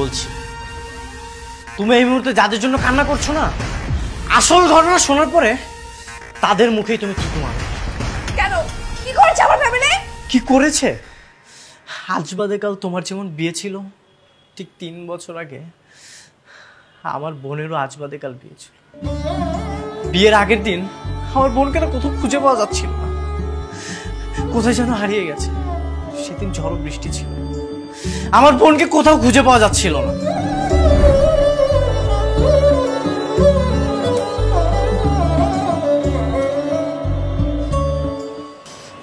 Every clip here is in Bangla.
বলছি, তুমি এই মুহূর্তে যাদের জন্য কান্না করছো না, আসল ঘটনা শোনার পরে তাদের মুখেই তুমি থুতু মারো। কেন? কি করেছে আমার ফ্যামিলি? কি করেছে? আজ বাদে কাল তোমার যেমন বিয়ে ছিল, ঠিক 3 বছর আগে আমার বোনেরও আজ বাদে কাল বিয়ে ছিল। বিয়ের আগের দিন আমার বোনকে না কোথাও খুঁজে পাওয়া যাচ্ছিল না, কোথায় যেন হারিয়ে গেছে। সেদিন ঝড় বৃষ্টি ছিল, আমার বোনকে কোথাও খুঁজে পাওয়া যাচ্ছিল না।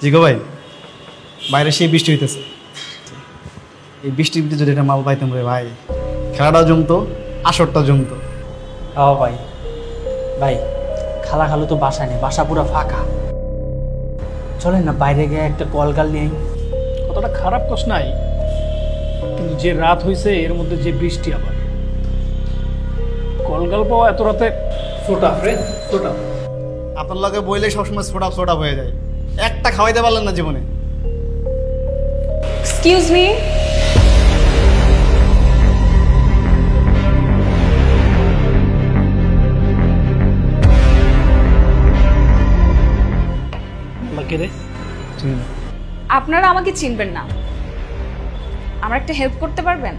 জিগো ভাই, বাইরে সেই বৃষ্টি হইতেছে। এই বৃষ্টির ভিতরে যদি একটা মাল পাইতাম রে ভাই, খেলাটাও জমতো, আসরটাও জমতো। হ্যাঁ ভাই, ভাই খালা খালু তো বাসায় নেই, বাসা পুরো ফাঁকা। চলেন না বাইরে গিয়ে একটা কলগাল নিয়ে। কতটা খারাপ কষ্ট নাই, কিন্তু যে রাত হয়েছে এর মধ্যে যে বৃষ্টি, আবার কলগাল পাওয়া এত রাতে ফোটা ফ্রেন্ড ফোটা। আপনার লগে বইলে সবসময় ছোটা ছোটা হয়ে যায়, একটা খাওয়াইতে পারলেন না জীবনে। এক্সকিউজ মি, আপনারা আমাকে চিনবেন না, আমার একটা হেল্প করতে পারবেন?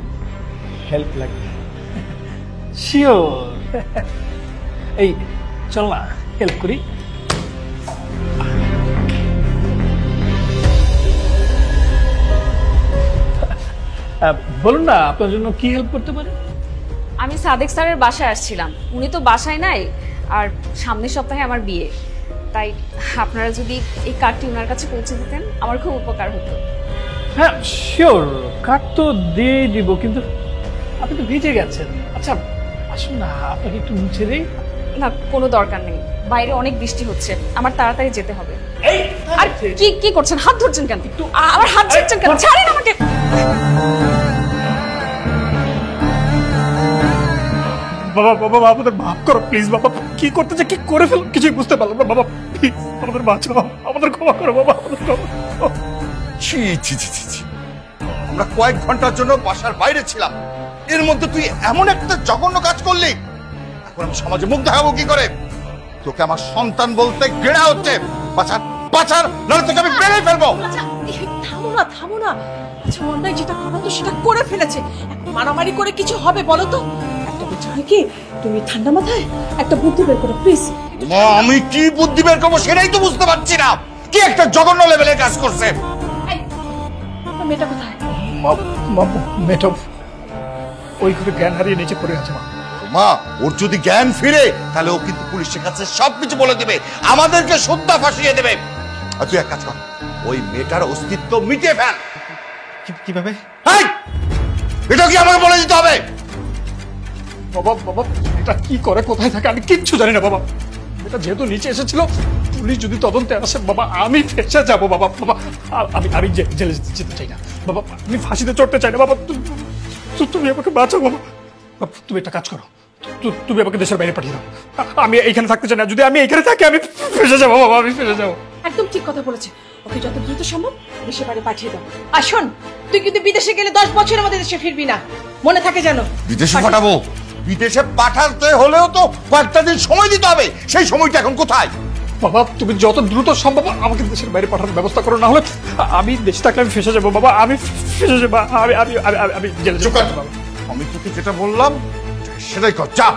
হেল্প লাগবে? শিওর। এই চল না হেল্প করি। বলুন না আপনার জন্য কি হেল্প করতে পারে। আমি সাদেক স্যারের বাসায় আসছিলাম, উনি তো বাসায় নাই, আর সামনের সপ্তাহে আমার বিয়ে, তাই আপনারা যদি এই কার্ডটি ওনার কাছে পৌঁছে দিতেন আমার খুব উপকার হতো। হ্যাঁ শিওর, কার্ড তো দিয়ে দিব, কিন্তু আপনি তো ভিজে গেছেন। আচ্ছা আসুন না, আপনাকে একটু মুছে দিই। না, কোনো দরকার নেই, বাইরে অনেক বৃষ্টি হচ্ছে, আমার তাড়াতাড়ি যেতে হবে। আর কি কি করছেন? হাত ধরছেন কেন? আমার হাত ছাড়ছেন কেন? ছাড়েন আমাকে। বাবা বাবা আমাদের মাফ করো প্লিজ। বাবা কি করতে যে কি করে ফেল কিছুই বুঝতে পারলাম না। বাবা প্লিজ আমাদের বাঁচাও, আমাদের ক্ষমা করো বাবা, আমাদের ক্ষমা করো। ছি ছি ছি ছি ছি, আমরা কয়েক ঘন্টার জন্য বাসার বাইরে ছিলাম, এর মধ্যে তুই এমন একটা জঘন্য কাজ করলি। এখন আমি সমাজে মুখ দেখাবো কি করে? তোকে আমার সন্তান বলতে ঘৃণা হচ্ছে। বাঁচার বাঁচার, নাহলে তোকে আমি মেরে ফেলবো। আচ্ছা থামো না, থামো না। আচ্ছা অন্যায় যেটা করা তো সেটা করে ফেলেছে, এখন মারামারি করে কিছু হবে বলো তো? একটা কথা হয় কি, তুমি ঠান্ডা মাথায় একটা বুদ্ধি বের করো প্লিজ। মা, আমি কি বুদ্ধি বের করবো সেটাই তো বুঝতে পারছি না। কি একটা জঘন্য লেভেলের কাজ করছে। মেয়েটা কোথায়? মেয়েটা ওই ঘরে জ্ঞান হারিয়ে নিচে পড়ে আছে। মা, ওর যদি জ্ঞান ফিরে তাহলে ও কিন্তু পুলিশের কাছে সবকিছু বলে দেবে, আমাদেরকে সত্যা ফাঁসিয়ে দেবে। আর তুই এক কাজ কর, ওই মেয়েটার অস্তিত্ব মিটিয়ে ফেল। কিভাবে? এটা কি আমাকে বলে দিতে হবে? বাবা বাবা এটা কি করে, কোথায় থাকে আমি কিচ্ছু জানি না বাবা। এটা যেহেতু নিচে এসেছিল, পুলিশ যদি তদন্তে আসে বাবা আমি ফেঁসে যাবো বাবা। বাবা আমি জেলে যেতে চাই না বাবা, আমি ফাঁসিতে চড়তে চাই না বাবা। তুমি আমাকে বাঁচাও বাবা। তুমি একটা কাজ করো, তুমি আমাকে দেশের বাইরে পাঠিয়ে দাও, আমি এইখানে থাকতে চাই না। যদি আমি এইখানে থাকি আমি ফেঁসে যাবো বাবা, আমি ফেঁসে যাবো। একদম ঠিক কথা বলেছে, ওকে যত দ্রুত সম্ভব দেশের বাইরে পাঠিয়ে দাও। আর শোন, তুই কিন্তু বিদেশে গেলে 10 বছরের মধ্যে দেশে ফিরবি না, মনে থাকে যেন। বিদেশে পাঠাবো? বিদেশে পাঠাতে হলেও তো কয়েকটা দিন সময় দিতে হবে, সেই সময়টা এখন কোথায়? বাবা তুমি যত দ্রুত সম্ভব আমাকে দেশের বাইরে পাঠানোর ব্যবস্থা করো, না হলে আমি দেশে থাকলে আমি ফেঁসে যাবো বাবা, আমি ফেঁসে যাবো। আমি জেলে যাবো বাবা। আমি তোকে যেটা বললাম সেটাই কর, যা।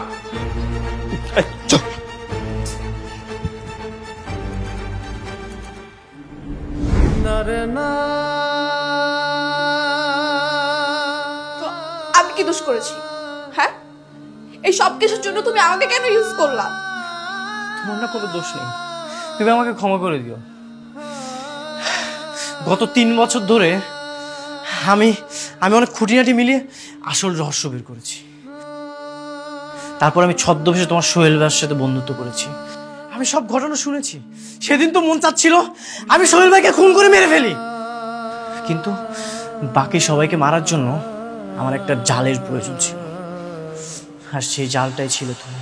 আমি কি দোষ করেছি? হ্যাঁ, এই সব কিছুর জন্য তুমি আমাকে কেন ইউজ করলা? তোমার না কোনো দোষ নেই, তুমি আমাকে ক্ষমা করে দিও। গত 3 বছর ধরে আমি অনেক খুঁটিনাটি মিলিয়ে আসল রহস্য বের করেছি। তারপর আমি ছদ্মবেশে তোমার সোহেল ভাইয়ের সাথে বন্ধুত্ব করেছি। আমি সব ঘটনা শুনেছি। সেদিন তো মন চাচ্ছিল আমি সোহেল ভাইকে খুন করে মেরে ফেলি, কিন্তু বাকি সবাইকে মারার জন্য আমার একটা জালের প্রয়োজন ছিল, আর সেই জালটাই ছিল তুমি।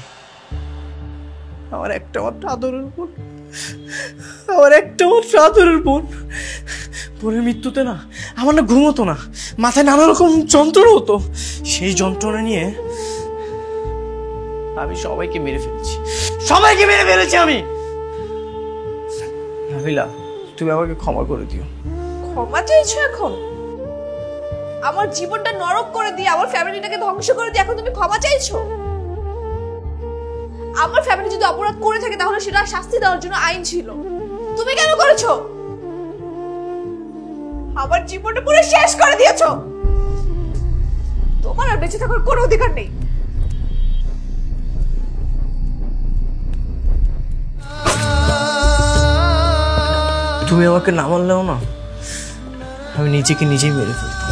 আমার একটা মাত্র আদরের বোন, আমার একটা মাত্র আদরের বোন। বোনের মৃত্যুতে না আমার না ঘুম হতো না, মাথায় নানা রকম যন্ত্রণা হতো। সেই যন্ত্রণা নিয়ে আমি সবাইকে মেরে ফেলেছি, সবাইকে মেরে ফেলেছি আমি। নাবিলা, তুমি আমাকে ক্ষমা করে দিও। ক্ষমা চাইছো এখন? আমার জীবনটা নরক করে দিয়ে, আমার ফ্যামিলিটাকে ধ্বংস করে দিয়ে এখন তুমি ক্ষমা চাইছো? আমার ফ্যামিলি যদি অপরাধ করে থাকে তাহলে সেটা শাস্তি দেওয়ার জন্য আইন ছিল, তুমি কেন করেছো? আমার জীবনটা পুরো শেষ করে দিয়েছো। তোমার আর বেঁচে থাকার কোনো অধিকার নেই। তুমি আমাকে না মারলেও না, আমি নিজেকে নিজেই মেরে ফেলতাম।